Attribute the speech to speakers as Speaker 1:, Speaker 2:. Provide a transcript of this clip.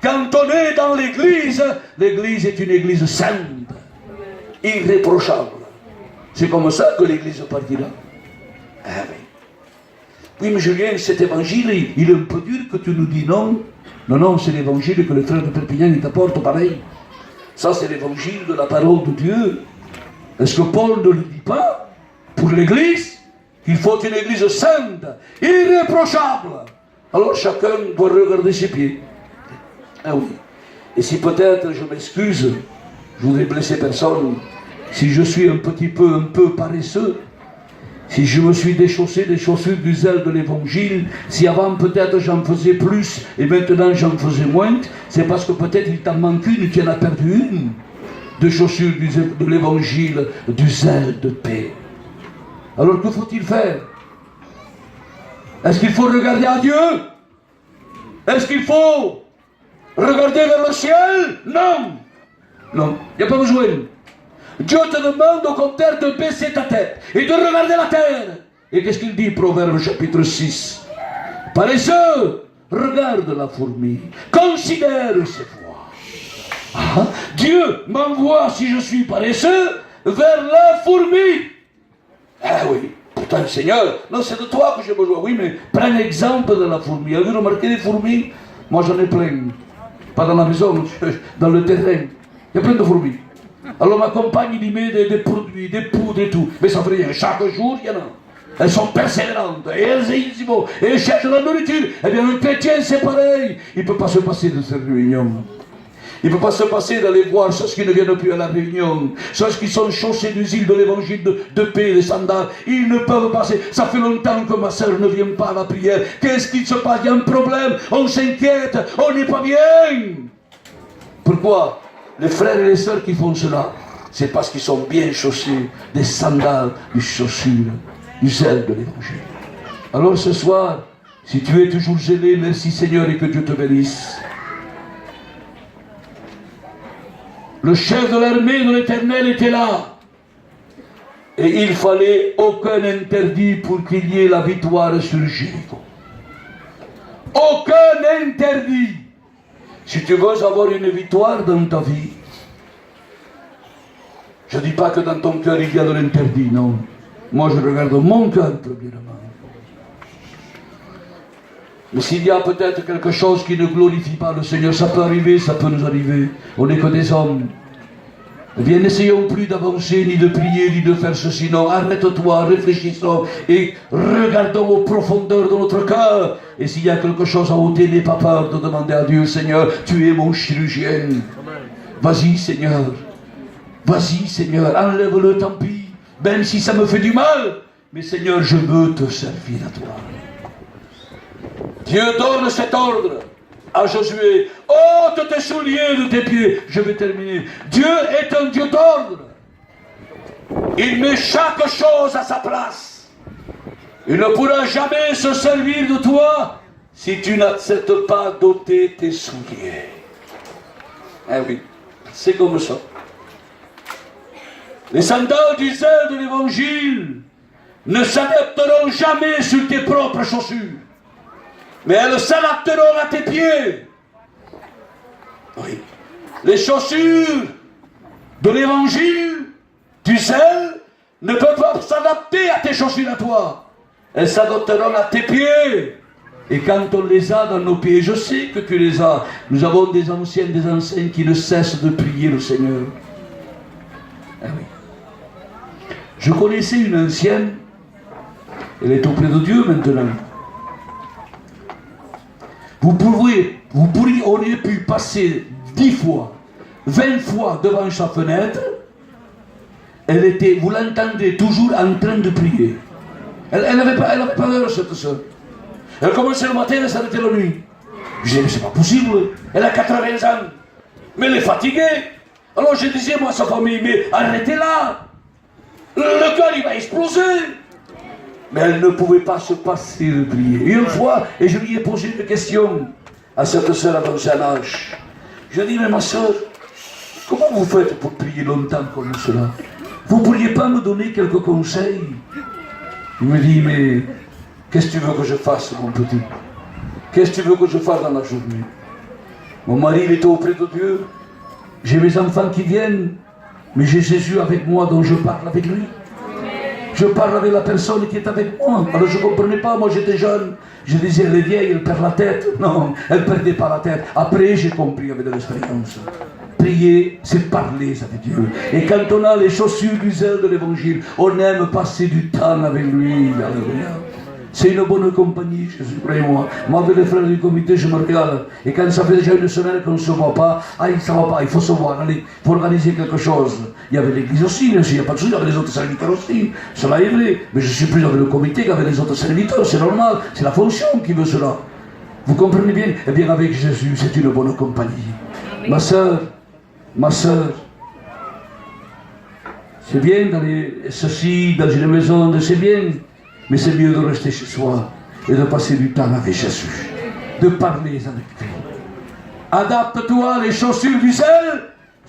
Speaker 1: Quand on est dans l'église, l'église est une église sainte, irréprochable. C'est comme ça que l'église partira. Ah oui. Oui, mais Julien, cet évangile, il est un peu dur que tu nous dis non. Non, non, c'est l'évangile que le frère de Perpignan il t'apporte pareil. Ça, c'est l'évangile de la parole de Dieu. Est-ce que Paul ne le dit pas pour l'église qu'il faut une église sainte, irréprochable? Alors chacun doit regarder ses pieds. Ah oui. Et si peut-être, je m'excuse, je voudrais blesser personne, si je suis un peu paresseux, si je me suis déchaussé des chaussures du zèle de l'évangile, si avant peut-être j'en faisais plus et maintenant j'en faisais moins, c'est parce que peut-être il t'en manque une, tu en as perdu une, de chaussures de l'évangile, du zèle de paix. Alors que faut-il faire? Est-ce qu'il faut regarder à Dieu? Est-ce qu'il faut regarder vers le ciel? Non. Non, il n'y a pas besoin. Dieu te demande au contraire de baisser ta tête et de regarder la terre. Et qu'est-ce qu'il dit, Proverbe chapitre 6? Paresseux, regarde la fourmi, considère ses voies. Ah, Dieu m'envoie, si je suis paresseux, vers la fourmi. Ah oui, pourtant le Seigneur, non, c'est de toi que j'ai besoin. Oui, mais prends l'exemple de la fourmi. Avez-vous remarqué les fourmis? Moi j'en ai plein. Pas dans la maison, dans le terrain. Il y a plein de fourmis. Alors ma compagne il y met des produits, des poudres et tout. Mais ça fait rien. Chaque jour, il y en a. Elles sont persévérantes. Et elles cherchent la nourriture. Eh bien, un chrétien, c'est pareil. Il ne peut pas se passer de cette réunion. Il ne peut pas se passer d'aller voir ceux qui ne viennent plus à la réunion. Ceux qui sont chaussés d'huile de l'évangile de paix, des sandales. Ils ne peuvent passer. Ça fait longtemps que ma soeur ne vient pas à la prière. Qu'est-ce qu'il se passe? Il y a un problème. On s'inquiète. On n'est pas bien. Pourquoi? Les frères et les sœurs qui font cela, c'est parce qu'ils sont bien chaussés des sandales, des chaussures, du zèle de l'évangile. Alors ce soir, si tu es toujours zélé, merci Seigneur et que Dieu te bénisse. Le chef de l'armée de l'Éternel était là. Et il fallait aucun interdit pour qu'il y ait la victoire sur Jéricho. Aucun interdit. Si tu veux avoir une victoire dans ta vie, je ne dis pas que dans ton cœur il y a de l'interdit, non. Moi je regarde mon cœur premièrement. Mais s'il y a peut-être quelque chose qui ne glorifie pas le Seigneur, ça peut arriver, ça peut nous arriver. On n'est que des hommes. Eh bien, n'essayons plus d'avancer, ni de prier, ni de faire ceci. Non, arrête-toi, réfléchissons et regardons aux profondeurs de notre cœur. Et s'il y a quelque chose à ôter, n'aie pas peur de demander à Dieu, Seigneur, tu es mon chirurgien. Vas-y, Seigneur. Vas-y, Seigneur, enlève-le, tant pis. Même si ça me fait du mal. Mais Seigneur, je veux te servir à toi. Dieu donne cet ordre à Josué. Ôte tes souliers de tes pieds. Je vais terminer. Dieu est un Dieu d'ordre. Il met chaque chose à sa place. Il ne pourra jamais se servir de toi si tu n'acceptes pas d'ôter tes souliers. Eh oui, c'est comme ça. Les sandales du zèle de l'évangile ne s'adapteront jamais sur tes propres chaussures. Mais elles s'adapteront à tes pieds. Oui. Les chaussures de l'évangile, du zèle, ne peuvent pas s'adapter à tes chaussures à toi. Elles s'adapteront à tes pieds. Et quand on les a dans nos pieds, je sais que tu les as. Nous avons des anciennes, des anciens qui ne cessent de prier le Seigneur. Ah oui. Je connaissais une ancienne. Elle est auprès de Dieu maintenant. Vous auriez pu passer 10 fois, 20 fois devant sa fenêtre. Vous l'entendez toujours en train de prier. Elle n'avait pas d'heure, cette soeur. Elle commençait le matin, elle s'arrêtait la nuit. Je disais, mais c'est pas possible. Elle a 80 ans. Mais elle est fatiguée. Alors je disais, moi, à sa famille, mais arrêtez-la. Le cœur, il va exploser. Mais elle ne pouvait pas se passer de prier. Et une fois, et je lui ai posé une question à cette sœur à un âge. Je lui ai dit, mais ma soeur, comment vous faites pour prier longtemps comme cela? Vous ne pourriez pas me donner quelques conseils? Il me dit, mais qu'est-ce que tu veux que je fasse, mon petit? Qu'est-ce que tu veux que je fasse dans la journée? Mon mari, il était auprès de Dieu. J'ai mes enfants qui viennent, mais j'ai Jésus avec moi, donc je parle avec lui. Je parle avec la personne qui est avec moi. Alors je ne comprenais pas, moi j'étais jeune. Je disais, elle est vieille, elle perd la tête. Non, elle ne perdait pas la tête. Après, j'ai compris avec de l'expérience. Prier, c'est parler avec Dieu. Et quand on a les chaussures du zèle de l'évangile, on aime passer du temps avec lui. Alléluia. C'est une bonne compagnie, Jésus, croyez-moi. Moi, avec les frères du comité, je me régale. Et quand ça fait déjà une semaine qu'on ne se voit pas, ça ne va pas, il faut se voir, allez, il faut organiser quelque chose. Il y avait l'église aussi, il n'y a pas de souci, il y avait les autres serviteurs aussi. Cela est vrai. Mais je suis plus avec le comité qu'avec les autres serviteurs, c'est normal, c'est la fonction qui veut cela. Vous comprenez bien? Eh bien, avec Jésus, c'est une bonne compagnie. Ma sœur, c'est bien d'aller ceci dans une maison, c'est bien. Mais c'est mieux de rester chez soi et de passer du temps avec Jésus, de parler avec lui. Adapte-toi les chaussures du zèle